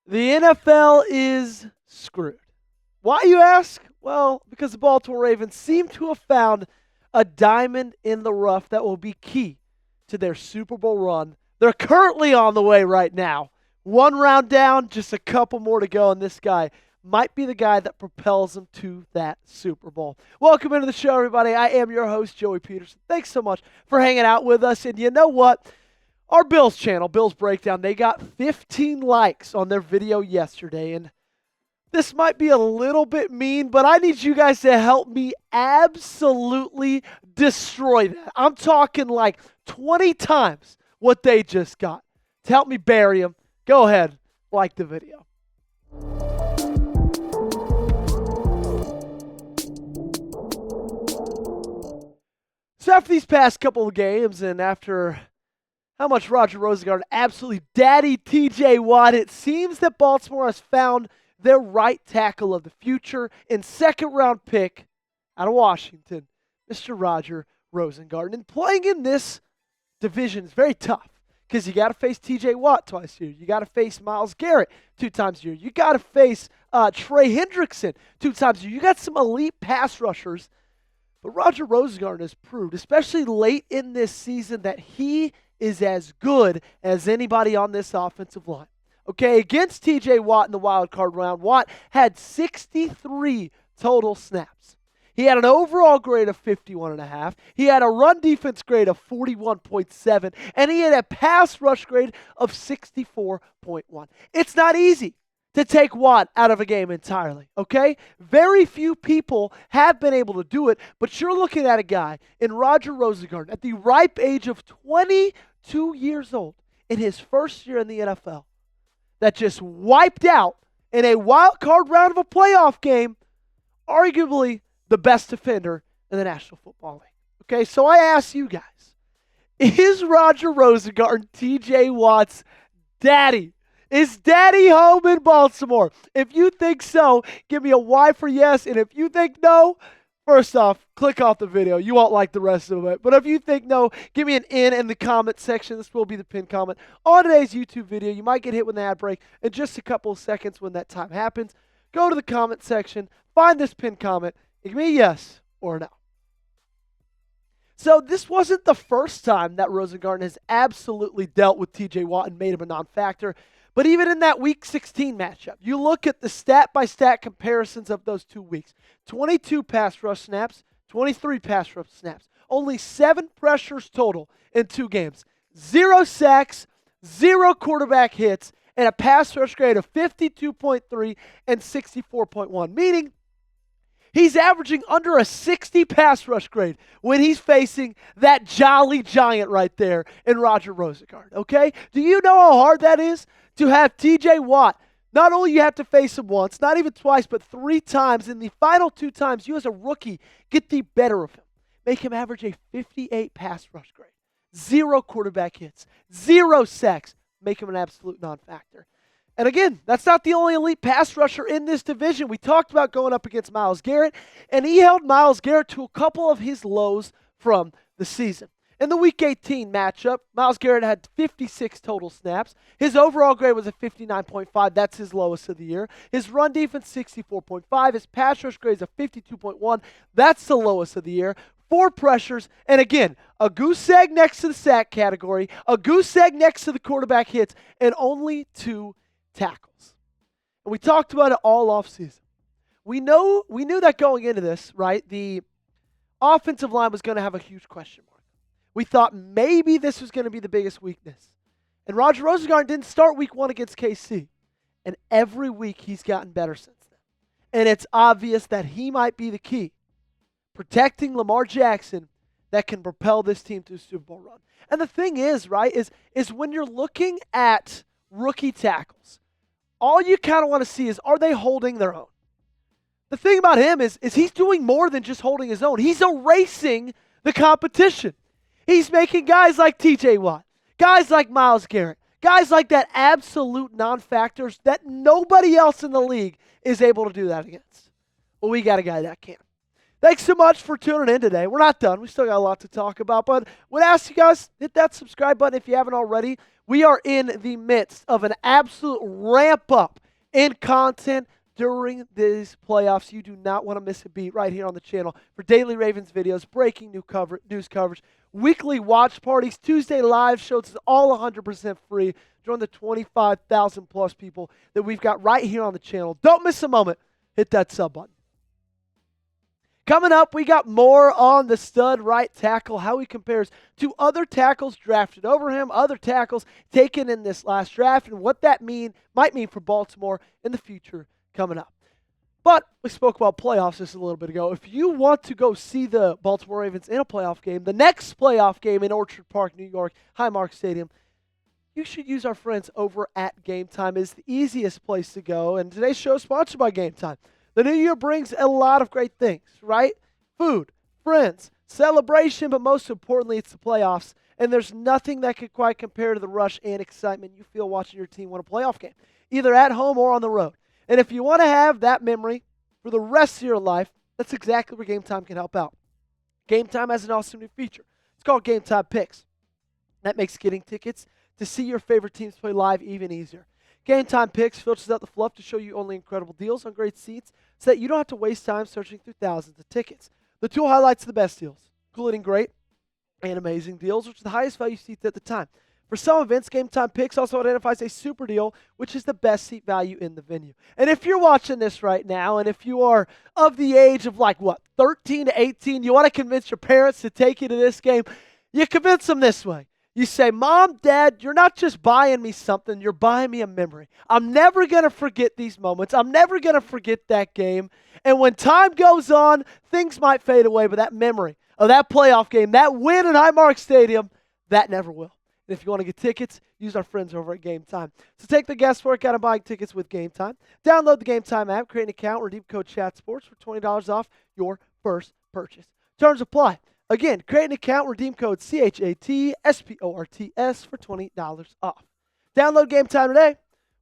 The NFL is screwed. Why, you ask? Well, because the Baltimore Ravens seem to have found a diamond in the rough that will be key to their Super Bowl run. They're currently on the way right now. One round down, just a couple more to go, and this guy might be the guy that propels them to that Super Bowl. Welcome into the show, everybody. I am your host, Joey Peterson. Thanks so much for hanging out with us. And you know what? Our Bills channel, Bills Breakdown, they got 15 likes on their video yesterday. And this might be a little bit mean, but I need you guys to help me absolutely destroy that. I'm talking like 20 times what they just got. To help me bury them, go ahead, like the video. So after these past couple of games and after how much Roger Rosengarten absolutely daddy TJ Watt, it seems that Baltimore has found their right tackle of the future in second-round pick out of Washington, Mr. Roger Rosengarten. And playing in this division is very tough because you got to face TJ Watt twice a year. You got to face Myles Garrett 2 times a year. You got to face Trey Hendrickson 2 times a year. You got some elite pass rushers. But Roger Rosengarten has proved, especially late in this season, that he is as good as anybody on this offensive line. Okay, against TJ Watt in the wild card round, Watt had 63 total snaps. He had an overall grade of 51.5. He had a run defense grade of 41.7, and he had a pass rush grade of 64.1. It's not easy to take Watt out of a game entirely, okay? Very few people have been able to do it, but you're looking at a guy in Roger Rosengarten at the ripe age of 22 years old in his first year in the NFL that just wiped out in a wild card round of a playoff game, arguably the best defender in the National Football League. Okay, so I ask you guys, is Roger Rosengarten TJ Watt's daddy? Is daddy home in Baltimore? If you think so, give me a Y for yes. And if you think no, first off, click off the video. You won't like the rest of it. But if you think no, give me an N in the comment section. This will be the pinned comment on today's YouTube video. You might get hit with an ad break in just a couple of seconds when that time happens. Go to the comment section, find this pinned comment, and give me a yes or a no. So this wasn't the first time that Rosengarten has absolutely dealt with TJ Watt and made him a non-factor. But even in that Week 16 matchup, you look at the stat-by-stat comparisons of those 2 weeks. 22 pass rush snaps, 23 pass rush snaps. Only 7 pressures total in 2 games. 0 sacks, 0 quarterback hits, and a pass rush grade of 52.3 and 64.1. Meaning, he's averaging under a 60 pass rush grade when he's facing that jolly giant right there in Roger Rosengarten, okay? Do you know how hard that is to have TJ Watt? Not only you have to face him once, not even twice, but 3 times. In the final 2 times, you as a rookie get the better of him. Make him average a 58 pass rush grade. 0 quarterback hits. 0 sacks. Make him an absolute non-factor. And again, that's not the only elite pass rusher in this division. We talked about going up against Myles Garrett, and he held Myles Garrett to a couple of his lows from the season. In the Week 18 matchup, Myles Garrett had 56 total snaps. His overall grade was a 59.5. That's his lowest of the year. His run defense, 64.5. His pass rush grade is a 52.1. That's the lowest of the year. 4 pressures, and again, a goose egg next to the sack category, a goose egg next to the quarterback hits, and only 2 tackles. And we talked about it all offseason. We knew that going into this, right, the offensive line was going to have a huge question mark. We thought maybe this was going to be the biggest weakness. And Roger Rosengarten didn't start week 1 against KC. And every week he's gotten better since then. And it's obvious that he might be the key. Protecting Lamar Jackson that can propel this team to a Super Bowl run. And the thing is, right, is when you're looking at rookie tackles, all you kind of want to see is, are they holding their own? The thing about him is he's doing more than just holding his own. He's erasing the competition. He's making guys like TJ Watt, guys like Myles Garrett, guys like that absolute non-factors that nobody else in the league is able to do that against. Well, we got a guy that can. Thanks so much for tuning in today. We're not done. We still got a lot to talk about, but I would ask you guys, hit that subscribe button if you haven't already. We are in the midst of an absolute ramp up in content during these playoffs. You do not want to miss a beat right here on the channel for daily Ravens videos, breaking news coverage, weekly watch parties, Tuesday live shows. It's all 100% free. Join the 25,000 plus people that we've got right here on the channel. Don't miss a moment. Hit that sub button. Coming up, we got more on the stud right tackle, how he compares to other tackles drafted over him, other tackles taken in this last draft, and what that might mean for Baltimore in the future coming up. But we spoke about playoffs just a little bit ago. If you want to go see the Baltimore Ravens in a playoff game, the next playoff game in Orchard Park, New York, Highmark Stadium, you should use our friends over at Game Time. It's the easiest place to go, and today's show is sponsored by Game Time. The new year brings a lot of great things, right? Food, friends, celebration, but most importantly, it's the playoffs. And there's nothing that could quite compare to the rush and excitement you feel watching your team win a playoff game, either at home or on the road. And if you want to have that memory for the rest of your life, that's exactly where Game Time can help out. Game Time has an awesome new feature. It's called Game Time Picks. That makes getting tickets to see your favorite teams play live even easier. Game Time Picks filters out the fluff to show you only incredible deals on great seats so that you don't have to waste time searching through thousands of tickets. The tool highlights the best deals, including great and amazing deals, which are the highest value seats at the time. For some events, Game Time Picks also identifies a super deal, which is the best seat value in the venue. And if you're watching this right now, and if you are of the age of 13 to 18, you want to convince your parents to take you to this game, you convince them this way. You say, Mom, Dad, you're not just buying me something, you're buying me a memory. I'm never going to forget these moments. I'm never going to forget that game. And when time goes on, things might fade away, but that memory of that playoff game, that win in Highmark Stadium, that never will. And if you want to get tickets, use our friends over at Game Time. So take the guesswork out of buying tickets with Game Time. Download the Game Time app, create an account, redeem code ChatSports for $20 off your first purchase. Terms apply. Again, create an account, redeem code CHATSPORTS for $20 off. Download Game Time today.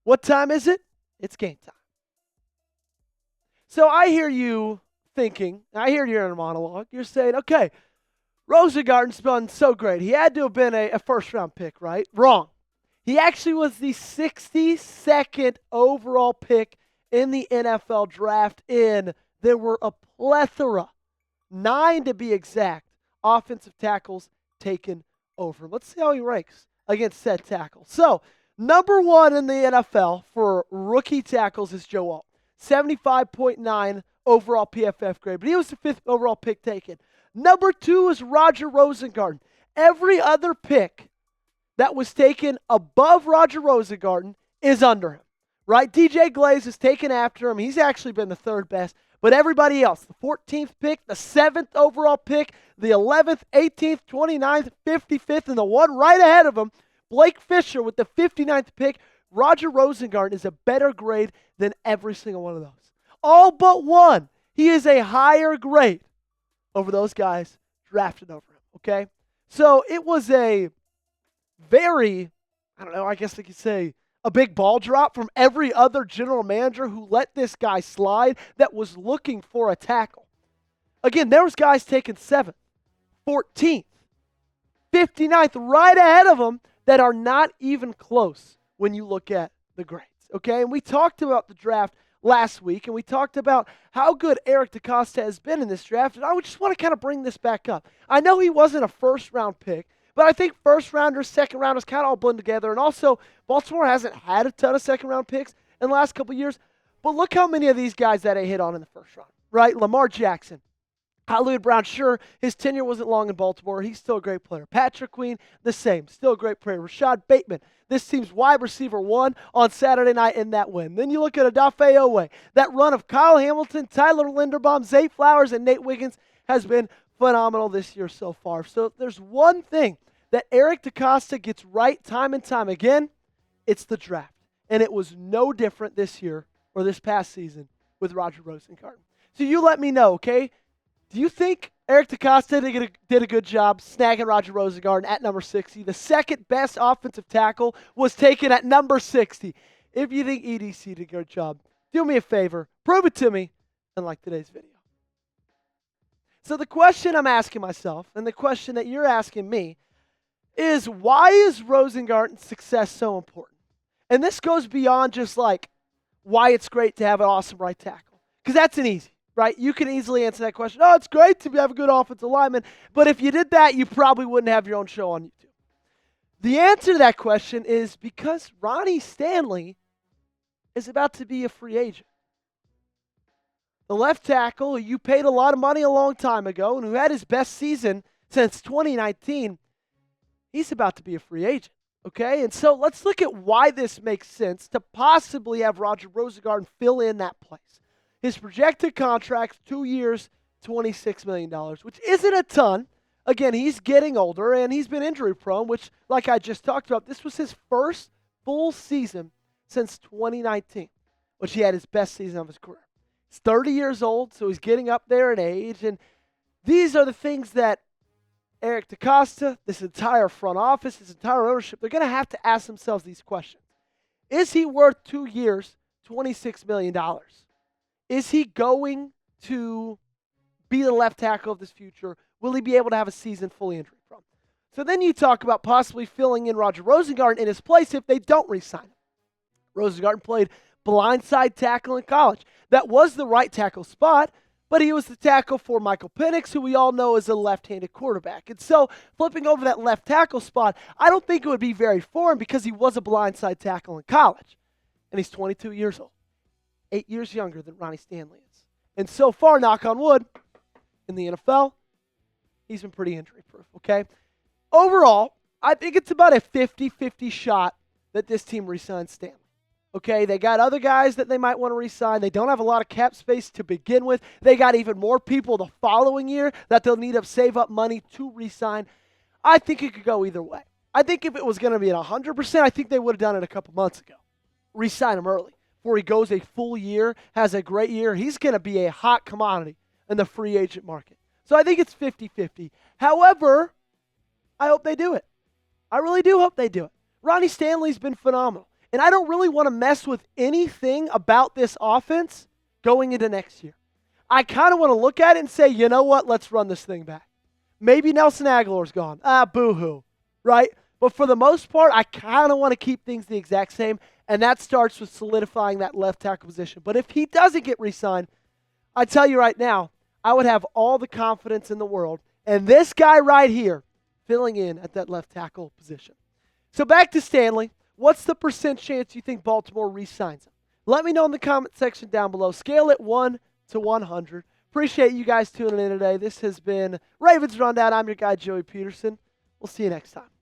What time is it? It's game time. So I hear you thinking, I hear your inner monologue. You're saying, okay, Rosengarten's been so great. He had to have been a first-round pick, right? Wrong. He actually was the 62nd overall pick in the NFL draft, and there were a plethora, 9 to be exact, offensive tackles taken over him. Let's see how he ranks against said tackles. So, number 1 in the NFL for rookie tackles is Joe Alt. 75.9 overall PFF grade, but he was the 5th overall pick taken. Number 2 is Roger Rosengarten. Every other pick that was taken above Roger Rosengarten is under him, right? DJ Glaze is taken after him. He's actually been the 3rd best. But everybody else, the 14th pick, the 7th overall pick, the 11th, 18th, 29th, 55th, and the one right ahead of him, Blake Fisher with the 59th pick, Roger Rosengarten is a better grade than every single one of those. All but one. He is a higher grade over those guys drafted over him, okay? So it was a very, I guess I could say, a big ball drop from every other general manager who let this guy slide that was looking for a tackle. Again, there was guys taking 7th, 14th, 59th, right ahead of him that are not even close when you look at the grades, okay? And we talked about the draft last week, and we talked about how good Eric DeCosta has been in this draft, and I would just want to kind of bring this back up. I know he wasn't a first-round pick, but I think first-rounders, second-rounders kind of all blend together. And also, Baltimore hasn't had a ton of second-round picks in the last couple of years. But look how many of these guys that I hit on in the first round, right? Lamar Jackson, Hollywood Brown, sure, his tenure wasn't long in Baltimore. He's still a great player. Patrick Queen, the same, still a great player. Rashad Bateman, this team's wide receiver 1 on Saturday night in that win. Then you look at Odafe Owe. That run of Kyle Hamilton, Tyler Linderbaum, Zay Flowers, and Nate Wiggins has been phenomenal this year so far. So there's one thing that Eric DeCosta gets right time and time again, it's the draft. And it was no different this year or this past season with Roger Rosengarten. So you let me know, okay? Do you think Eric DeCosta did a good job snagging Roger Rosengarten at number 60? The second best offensive tackle was taken at number 60. If you think EDC did a good job, do me a favor, prove it to me, and like today's video. So the question I'm asking myself, and the question that you're asking me, is why is Rosengarten's success so important? And this goes beyond just like why it's great to have an awesome right tackle. Because that's an easy, right? You can easily answer that question. Oh, it's great to have a good offensive lineman. But if you did that, you probably wouldn't have your own show on YouTube. The answer to that question is because Ronnie Stanley is about to be a free agent. The left tackle who you paid a lot of money a long time ago and who had his best season since 2019, he's about to be a free agent, okay? And so let's look at why this makes sense to possibly have Roger Rosengarten fill in that place. His projected contract, 2 years, $26 million, which isn't a ton. Again, he's getting older and he's been injury prone, which, like I just talked about, this was his first full season since 2019, which he had his best season of his career. He's 30 years old, so he's getting up there in age. And these are the things that Eric DaCosta, this entire front office, this entire ownership, they're going to have to ask themselves these questions. Is he worth 2 years, $26 million? Is he going to be the left tackle of this future? Will he be able to have a season fully injury prone? So then you talk about possibly filling in Roger Rosengarten in his place if they don't re-sign him. Rosengarten played blindside tackle in college. That was the right tackle spot, but he was the tackle for Michael Penix, who we all know is a left-handed quarterback. And so flipping over that left tackle spot, I don't think it would be very foreign because he was a blindside tackle in college. And he's 22 years old, 8 years younger than Ronnie Stanley is. And so far, knock on wood, in the NFL, he's been pretty injury-proof, okay? Overall, I think it's about a 50-50 shot that this team re-signs Stanley. Okay, they got other guys that they might want to re-sign. They don't have a lot of cap space to begin with. They got even more people the following year that they'll need to save up money to re-sign. I think it could go either way. I think if it was going to be at 100%, I think they would have done it a couple months ago. Re-sign him early before he goes a full year, has a great year. He's going to be a hot commodity in the free agent market. So I think it's 50-50. However, I hope they do it. I really do hope they do it. Ronnie Stanley's been phenomenal. And I don't really want to mess with anything about this offense going into next year. I kind of want to look at it and say, you know what, let's run this thing back. Maybe Nelson Aguilar's gone. Boo-hoo, right? But for the most part, I kind of want to keep things the exact same, and that starts with solidifying that left tackle position. But if he doesn't get re-signed, I tell you right now, I would have all the confidence in the world, and this guy right here filling in at that left tackle position. So back to Stanley. What's the percent chance you think Baltimore re-signs him? Let me know in the comment section down below. Scale it 1 to 100. Appreciate you guys tuning in today. This has been Ravens Rundown. I'm your guy, Joey Peterson. We'll see you next time.